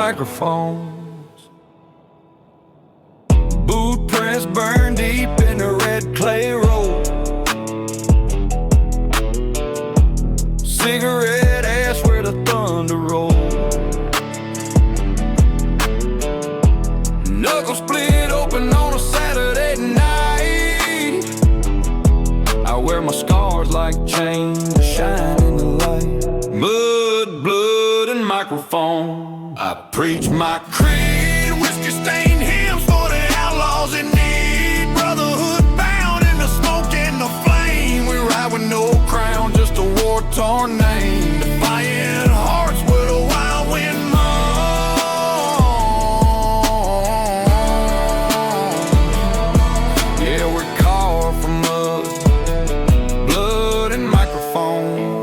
microphones. Boot prints burn deep in the red clay road. Cigarette ash where the thunder rolls. Knuckles split open on a Saturday night. I wear my scars like chains to shine in the light. Mud, blood, and microphone. I preach my creed, whiskey-stained hymns for the outlaws in need. Brotherhood bound in the smoke and the flame. We ride with no crown, just a war-torn name. Defiant hearts with a wild wind moan. Yeah, we're carved from mud, blood, and microphones.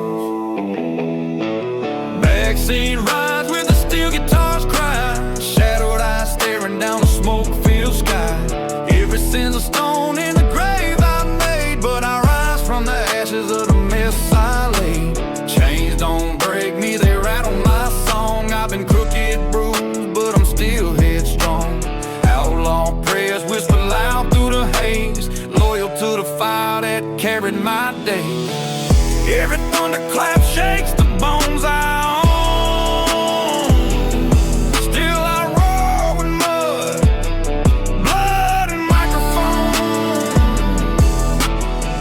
Backseat rides with the steel guitars cry. Shadowed eyes staring down the smoke-filled sky. Every sin's a stone in the grave I made, but I rise from the ashes of the mess I laid. Chains don't break me, they rattle my song. I've been crooked, bruised, but I'm still headstrong. Outlaw prayers whisper loud through the haze, loyal to the fire that carried my day. Every thunderclap shakes the bones I own. Still I roar with mud, blood, and microphone.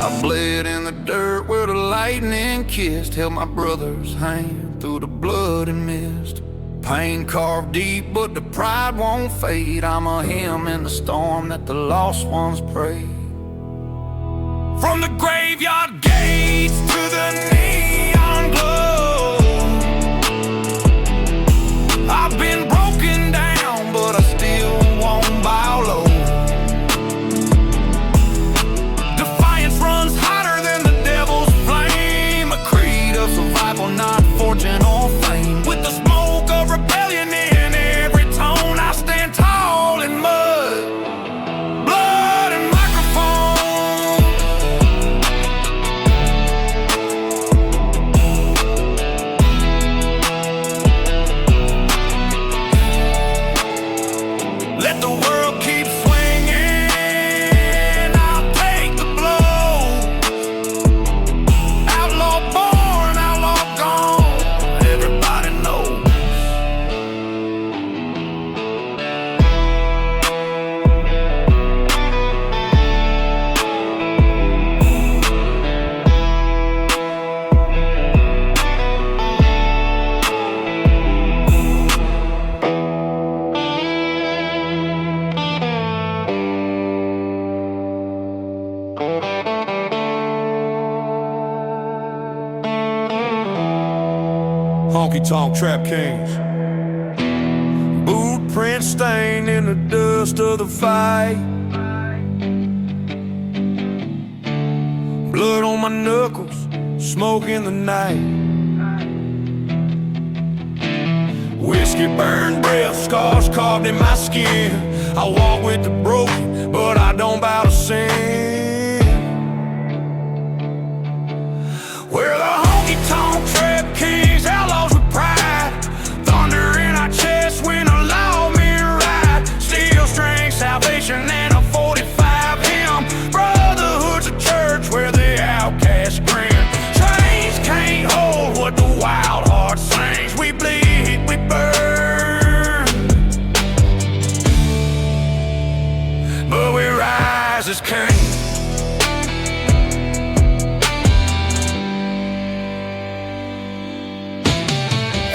I bled in the dirt where the lightning kissed, held my brother's hand through the blood and mist. Pain carved deep, but the pride won't fade. I'm a hymn in the storm that the lost ones pray. From the graveyard gates to the neon glow, I've been broken down, but I still won't bow low. Defiance runs hotter than the devil's flame. A creed of survival, not fortune or fame. With the smoke of rebellion in every tone, I stand tall in mud, blood, and microphone. Let the world keep swinging, I'll take the blow. Outlaw born, outlaw gone, everybody knows. Honky-tonk trap kings. Boot print stained in the dust of the fight. Blood on my knuckles, smoke in the night. Whiskey burned breath, scars carved in my skin. I walk with the broken, but I don't bow to sin. We're the honky-tonk trap kings, outlaws with pride. Thunder in our chests when a lawmen ride. Steel strength, salvation, and a 45 hymn. Brotherhood's a church where the outcast grin. Chains can't hold what the wild heart sings. We bleed, we burn, but we rise as kings.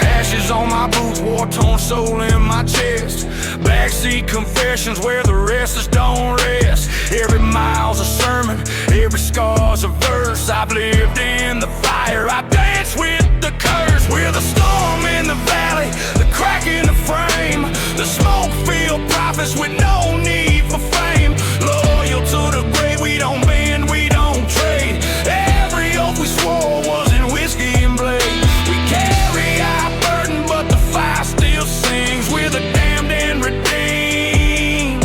Ashes on my boots, war-torn soul in my chest. Backseat confessions where the restless don't rest. Every mile's a sermon, every scar's a verse. I've lived in the fire, I've danced with the curse. We're the storm in the valley, the crack in the frame. The smoke-filled prophets with no need for fame. Loyal to the grave, we don't bend, we don't trade. Every oath we swore was in whiskey and blade. We carry our burden, but the fire still sings. We're the damned and redeemed,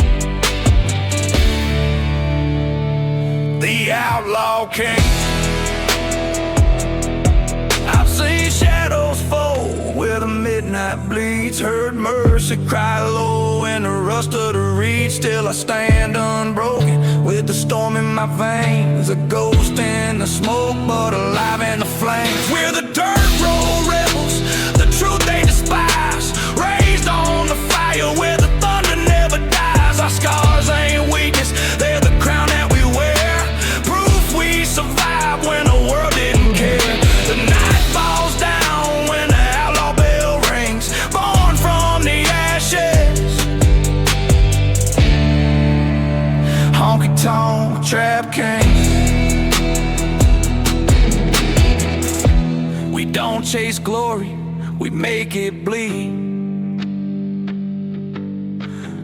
the outlaw king. I've seen shadows fall where the midnight bleeds. streets. Heard mercy cry low in the rust of the reach. Still I stand unbroken with the storm in my veins. A ghost in the smoke but alive in the flames. We're the dirt road rebels, the truth they despise. Raised on the fire where the thunder never dies. Our scars ain't weakness, they're the crown that we wear. Proof we survived when the world didn't care. The night falls down when the outlaw bell rings. Born from the ashes, honky-tonk trap king. We don't chase glory, we make it bleed.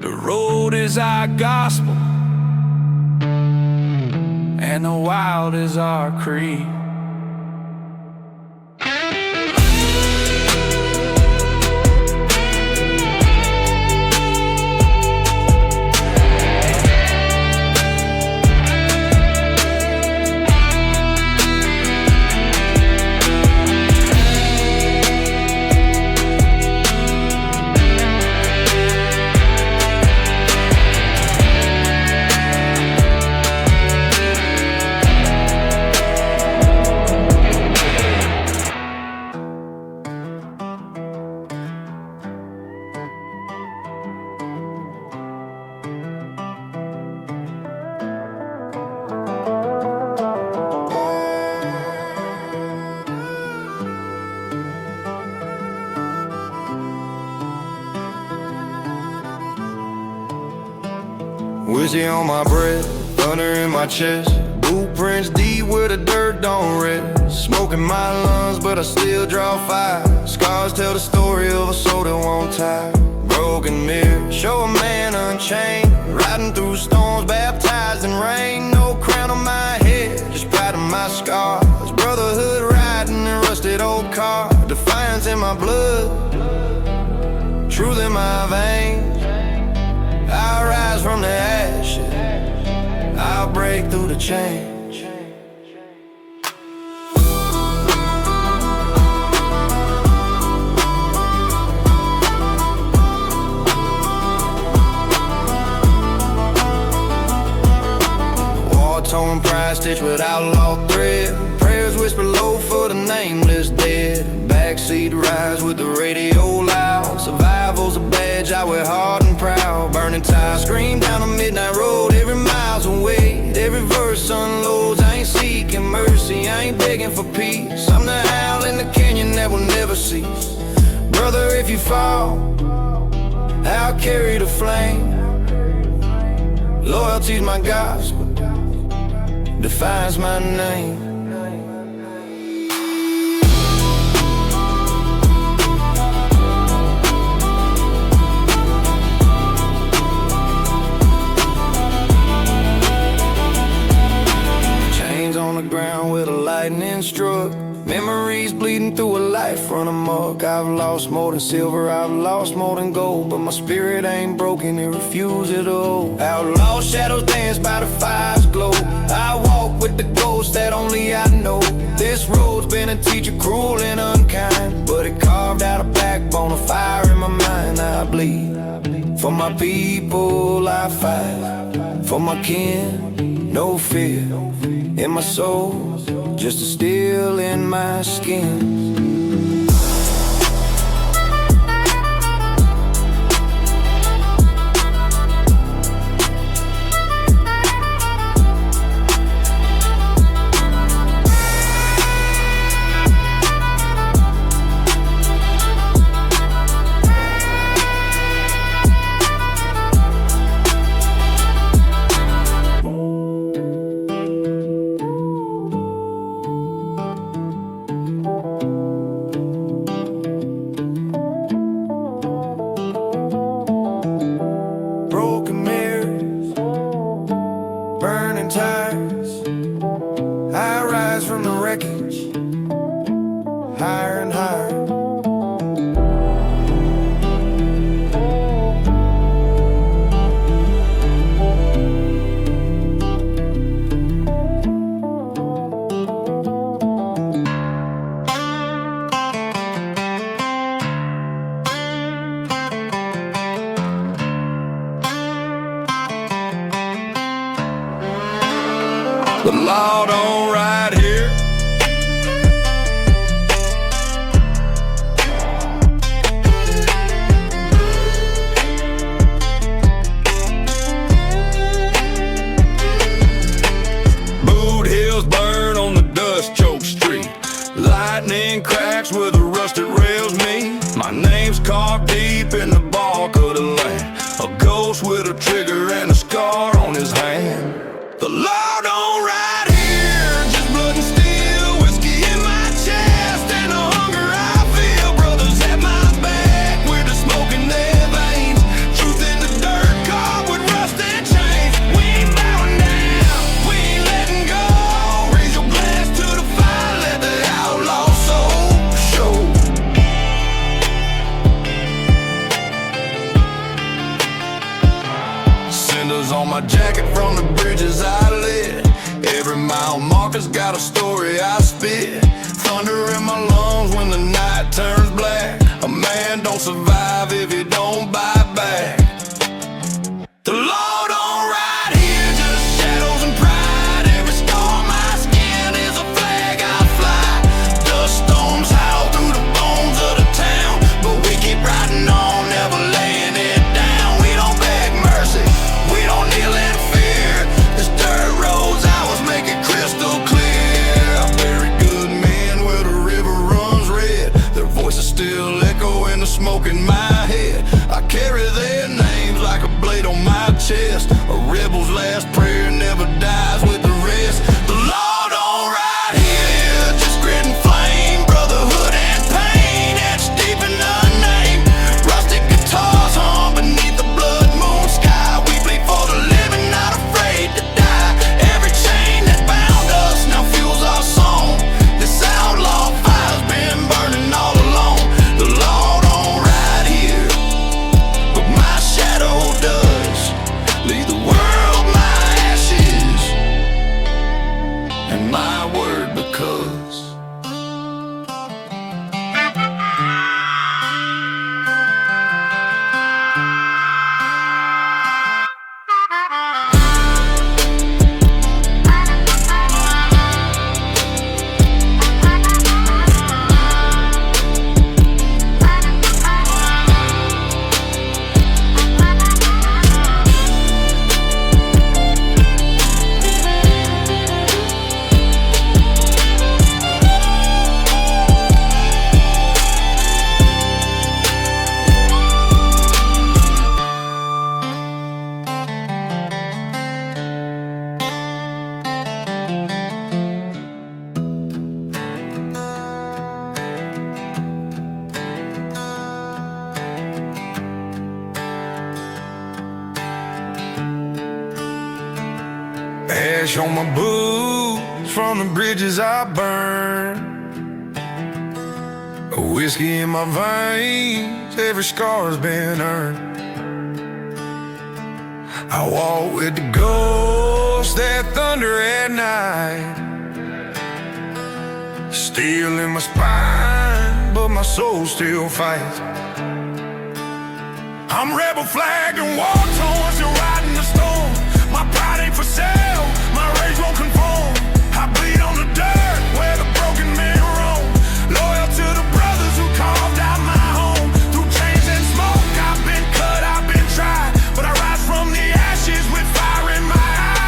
The road is our gospel, and the wild is our creed. Whiskey on my breath, thunder in my chest. Blueprints deep where the dirt don't rest. Smoke in my lungs but I still draw fire. Scars tell the story of a soul that won't tire. Broken mirror, show a man unchained. Riding through storms, baptized in rain. No crown on my head, just pride in my scars. Brotherhood riding a rusted old car. Defiance in my blood, truth in my veins. I'll rise from the ashes, I'll break through the change. War-torn pride stitched with outlaw thread. Prayers whisper low for the nameless dead. Backseat rides with the radio loud. Survival's a badge I wear hard and proud. Burning tires scream down a midnight road. Every mile's a wait, every verse unloads. I ain't seeking mercy, I ain't begging for peace. I'm the owl in the canyon that will never cease. Brother, if you fall, I'll carry the flame. Loyalty's my gospel, defines my name. On the ground where the lightning struck. Memories bleeding through a life run amok. I've lost more than silver, I've lost more than gold, but my spirit ain't broken, it refuses to hold. Outlaw shadows dance by the fire's glow. I walk with the ghosts that only I know. This road's been a teacher, cruel and unkind, but it carved out a backbone, a fire in my mind. I bleed for my people, I fight for my kin, no fear in my soul, just a steel in my skin. Higher and higher. The law don't ride here. Boot heels burn on the dust-choked street. Lightning cracks where the rusted rails meet. My name's carved deep in the bark of the land. A ghost with a trigger and a scar on his hand. The law don't ride here, just blood and steel. Whiskey in my chest and the hunger I feel. Brothers at my back, we're just smoking their veins. Truth in the dirt, carved with rust and chains. We ain't bowing down, we ain't letting go. Raise your glass to the fire, let the outlaw soul show. Cinders on my jacket from the bridges I lit. Every mile marker's got a story I spit. Thunder in my lungs when the night turns black. A man don't survive if he don't bite back. The law don't ride here, just shadows and pride. Every scar on my skin is a flag I fly. Dust storms howl through the bones of the town, but we keep riding on, never laying it down. We don't beg mercy, we don't kneel in fear. This dirt roads ours make it crystal clear. I buried good men where the river runs red. Their voices still echo in the smoke in my head. I carry their names like a blade on my chest. A rebel's last prayer never dies with the rest. The law don't ride here, just grit and flame. Brotherhood and pain etched deep in the name. Rustic guitars hum beneath the blood moon sky. We bleed for the living, not afraid to die. Every chain that bound us now fuels our song. This outlaw fire's been burning all along. The law don't ride here, but my shadow does. Leave the world my ashes and my word because. Ash on my boots from the bridges I burn. A whiskey in my veins, every scar's been earned. I walk with the ghosts that thunder at night. Steel in my spine, but my soul still fights. I'm rebel flagged and war-torn, still riding the storm. My pride ain't for sale, my rage won't conform. I bleed on the dirt where the broken men roam. Loyal to the brothers who carved out my home. Through chains and smoke, I've been cut, I've been tried, but I rise from the ashes with fire in my eye.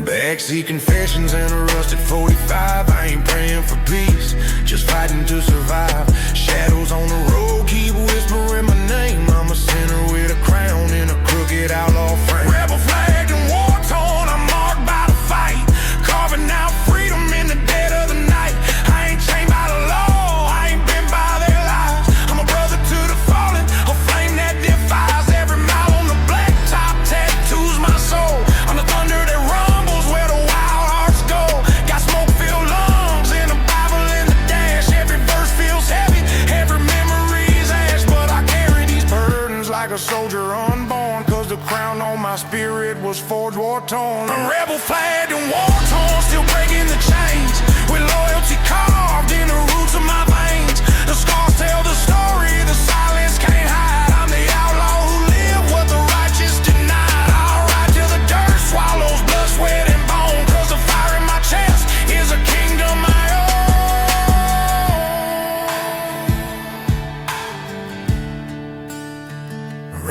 Backseat confessions and a rusted 45. I ain't praying for peace, just fighting to survive. Shadows on the road keep whispering my name. I'm a sinner with a crown in a crooked outlaw frame. Rebel flagged and war-torn, I'm marked by the fight. Carving out freedom in the dead of the night. I ain't chained by the law, I ain't been by their lives. I'm a brother to the fallen, a flame that defies. Every mile on the blacktop tattoos my soul. I'm the thunder that rumbles where the wild hearts go. Got smoke-filled lungs and a Bible in the dash. Every verse feels heavy, every memory's ash. But I carry these burdens like a soldier unborn, cause the crown on my spirit was forged war-torn. A rebel flagged and war-torn, still breaking the chains, with loyalty carved in the roots of my veins. The scars tell the story, the silence can't hide. I'm the outlaw who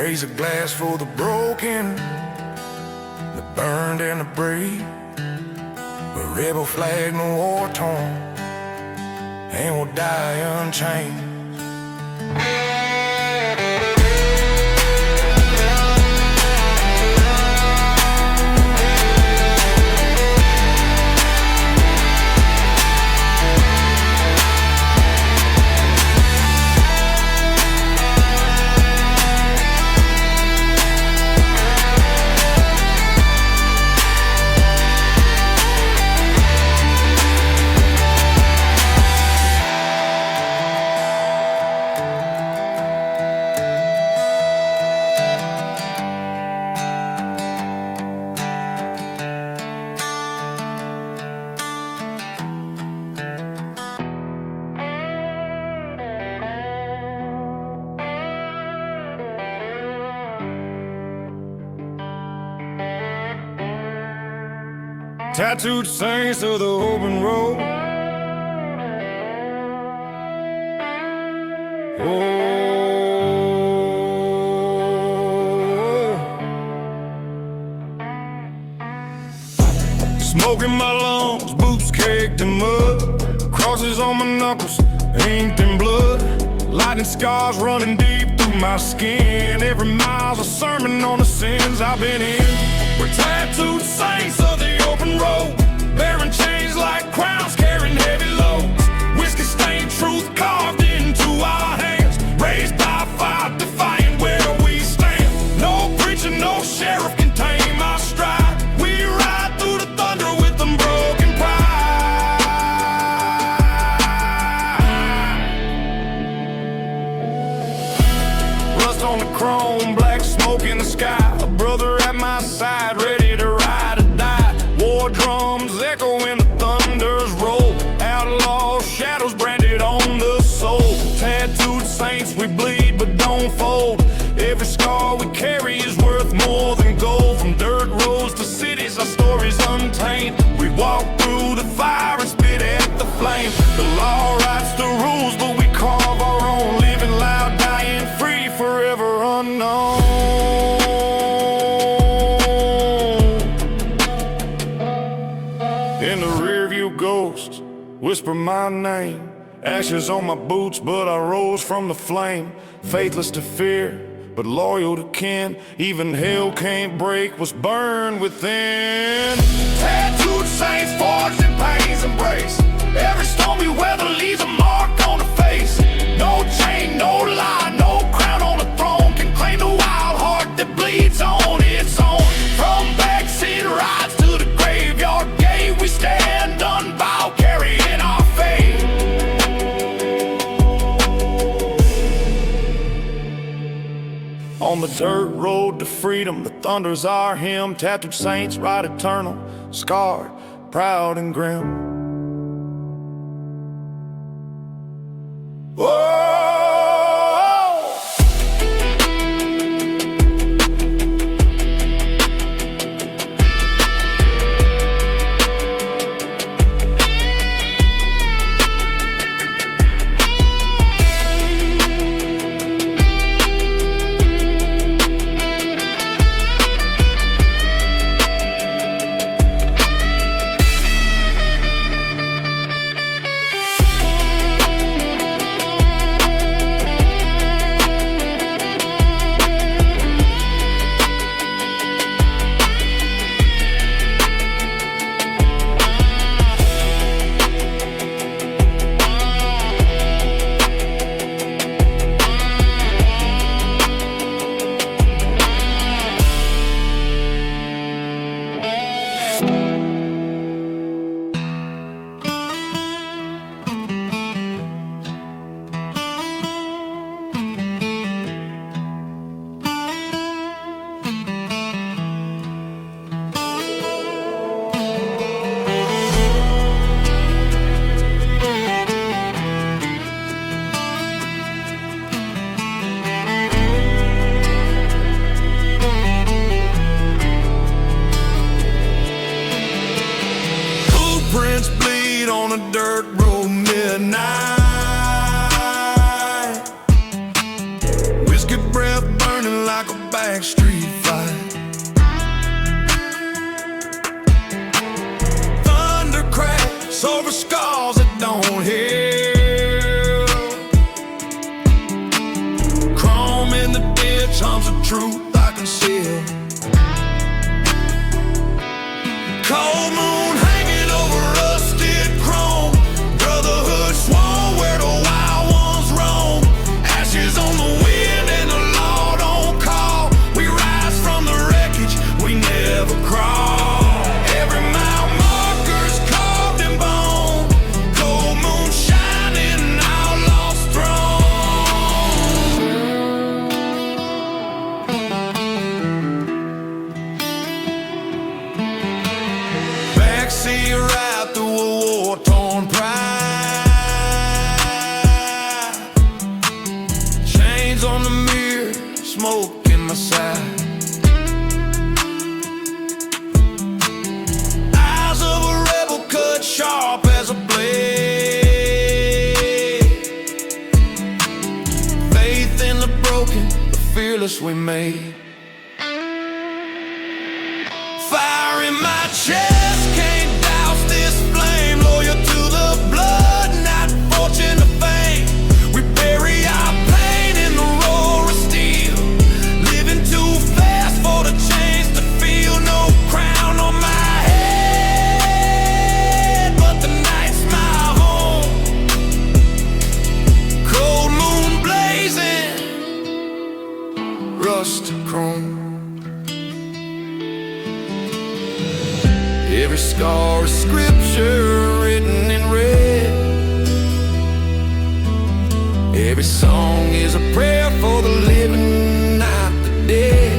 Raise a glass for the broken, the burned and the brave. A rebel flag, no war torn, and we'll die unchained. Tattooed saints of the open road. Smoke in my lungs, boots caked in mud. Crosses on my knuckles, inked in blood. Lightning scars running deep through my skin. Every mile's a sermon on the sins I've been in. We're tattooed saints of the open road, bearing chains like crowns, carrying heavy loads. Whiskey-stained truth carved into our hands, raised by fire, defying where we stand. No preacher, no sheriff can tame our stride. We ride through the thunder with unbroken pride. Rust on the chrome, black smoke in the sky. A brother at my side, ready to ride or die. War drums echo when the thunders roll. Outlaws, shadows branded on the soul. Tattooed saints, we bleed but don't fold. Every scar we carry is worth more than gold. From dirt roads to cities, our story's untamed. We walk through the fire and spit at the flame. The law writes the rules, but we carve our own. Living loud, dying free, forever unknown. In the rearview, ghosts whisper my name. Ashes on my boots, but I rose from the flame. Faithless to fear, but loyal to kin. Even hell can't break what's burned within. Tattooed saints forged in pain's embrace. Every stormy weather leaves a mark on the face. No chain, no lie, no crown on the throne can claim the wild heart that bleeds on its own. From backseat rides to the graveyard gate, we stand unbowed, carrying our faith. On the dirt road to freedom, the thunder's our hymn. Tattooed saints ride eternal, scarred, proud and grim. Whoa! truth I conceal. Cold moon hanging over rusted chrome. Brotherhood sworn where the wild ones roam. Ashes on the wind and the law don't call. We rise from the wreckage, we never crawl. Every mile marker's carved in bone. Cold moon shining, outlaws throne. Backseat ride through a war-torn pride. Chains on the mirror, smoke in my side. Eyes of a rebel cut sharp as a blade. Faith in the broken, the fearless we made. Fire in my chest, can't douse this flame. Loyal to the blood, not fortune or fame. We bury our pain in the roar of steel. Living too fast for the chains to feel. No crown on my head, but the night's my home. Cold moon blazing, rust to chrome. Every scar is scripture written in red. Every song is a prayer for the living, not the dead.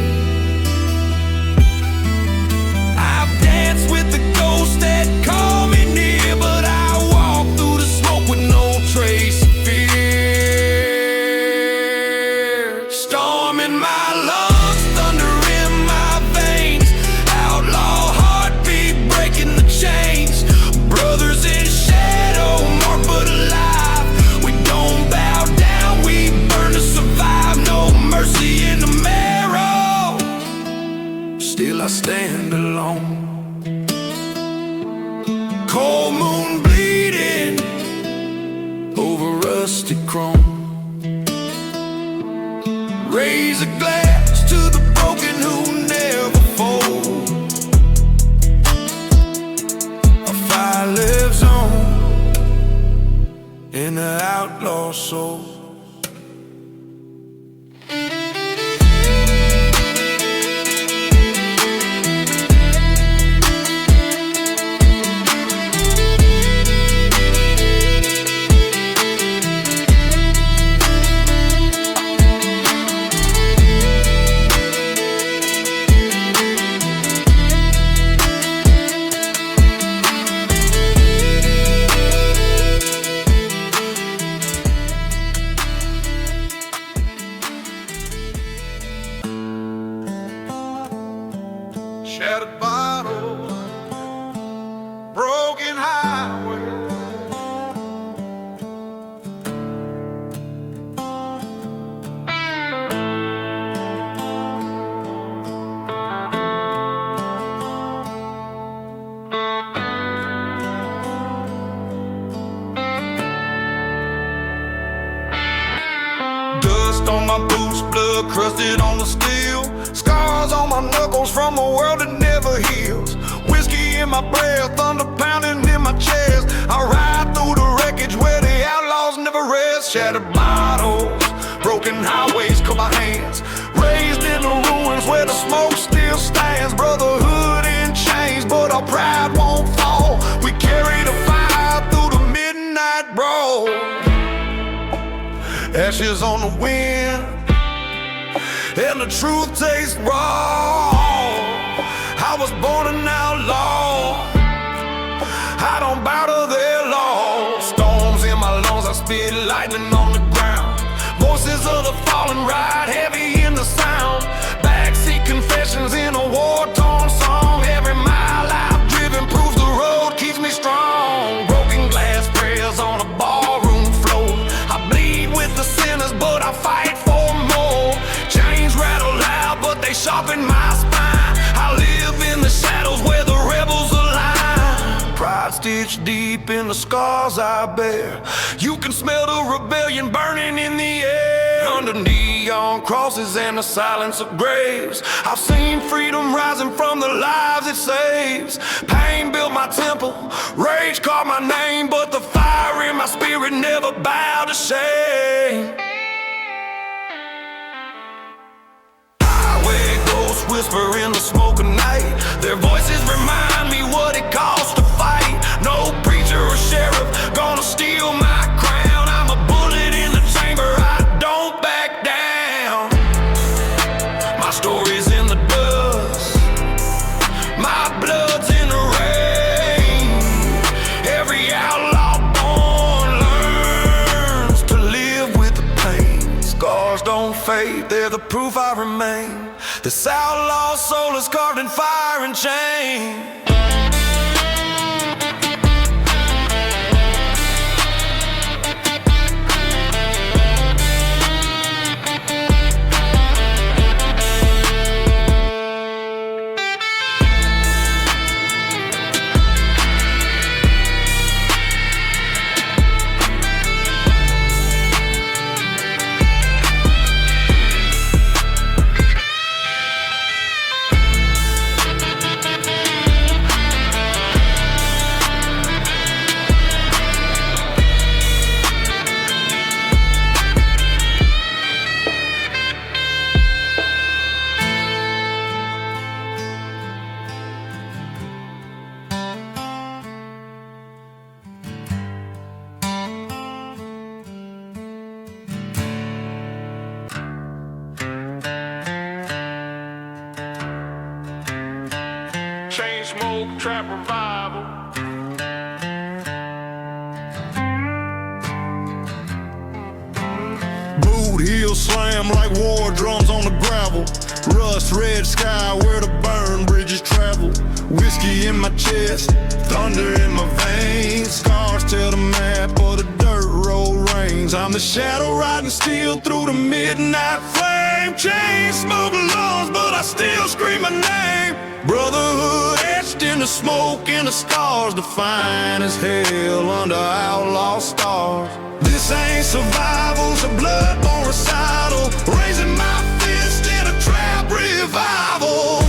I've danced with the ghosts that call me near, but I walk through the smoke with no trace of fear. Storm in my lungs, thunder in my veins. Outlaw heartbeat breaking the chains. Brothers in shadow, marked but alive. We don't bow down, we burn to survive. No mercy in the marrow. Still I stand alone. Cold moon bleeding over rusted chrome. Raise a glass to the broken who never fold. A fire lives on in the outlaw soul. Shattered bottles, broken highway. Dust on my boots, blood crusted on the steel. Scars on my knuckles from a world that never heals. Whiskey in my breath, thunder pounding in my chest. I ride through the wreckage where the outlaws never rest. Shattered bottles, broken highways cut my hands. Raised in the ruins where the smoke still stands. Brotherhood in chains, but our pride won't fall. We carry the fire through the midnight brawl. Ashes on the wind, and the truth tastes raw. I was born an outlaw, I don't bow to their law. Storms in my lungs, I spit lightning on the ground. Voices of the fallen ride heavy in the sound. Backseat confessions in a war-torn song. Every mile I've driven proves the road keeps me strong. Broken glass prayers on a ballroom floor. I bleed with the sinners, but I fight for more. Chains rattle loud, but they sharpen my spine. I live in the shadows where the rebels align. Pride stitched deep in the scars I bear. You can smell the rebellion burning in the air. under neon crosses and the silence of graves. I've seen freedom rising from the lives it saves. Pain built my temple, rage called my name, but the fire in my spirit never bowed to shame. Highway ghosts whisper in the smoke of night. Their voices remind me what it costs to fight. No preacher or sheriff gonna steal my crown. I'm a bullet in the chamber, I don't back down. My story's in the dust, my blood's in the rain. Every outlaw born learns to live with the pain. Scars don't fade, they're the proof I remain. This outlaw soul is carved in fire and chain. Chain smoke, trap revival. Boot heel slam like war drums on the gravel. Rust red sky where the burn bridges travel. Whiskey in my chest, thunder in my veins. Scars tell the map of the dirt road rains. I'm the shadow riding steel through the midnight flame. Chain smoke lungs, but I still scream my name. Brotherhood etched in the smoke and the stars, define as hell under outlaw stars. This ain't survival, it's a blood-borne recital. Raising my fist in a trap revival.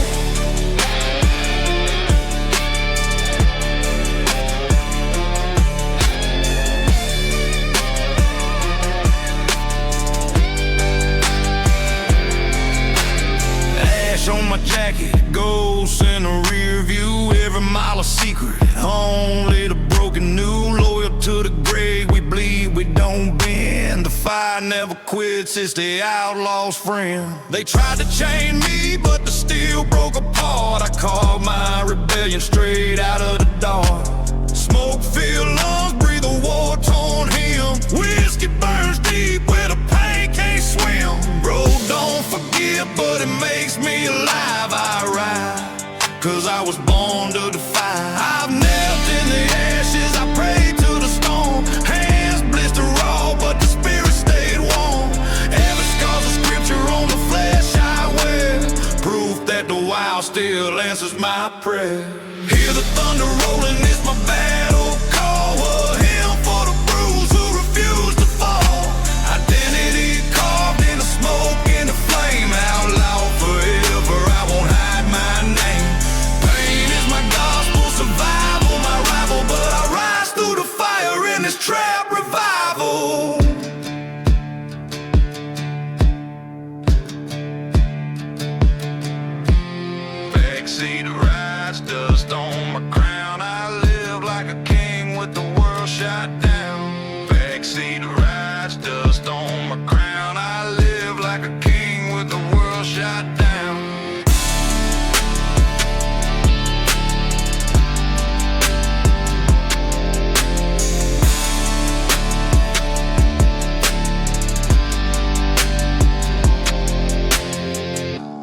Ash on my jacket, ghosts in the rear view. Every mile a secret, only the broken new. Loyal to the grave, we bleed, we don't bend. The fire never quits, it's the outlaw's friend. They tried to chain me, but the steel broke apart. I called my rebellion straight out of the dark. Smoke-filled lungs breathe a war-torn hymn. Whiskey burns deep where the pain can't swim. Road don't forget, but it makes me alive. I ride, cause I was born to defy. I've knelt in the ashes, I prayed to the storm. Hands blister raw, but the spirit stayed warm. Every scar's a scripture on the flesh I wear. Proof that the wild still answers my prayer. Hear the thunder rolling, it's my battle call. A hymn for the bruised who refuse to fall. Identity carved in the smoke, in the flame. Outlaw forever, I won't hide my name. Pain is my gospel, survival my rival. But I rise through the fire in this trap revival. Backseat rides, dust on my crown. I live like a king with the world shot down. Backseat rides, dust on my crown. I live like a king with the world shot down.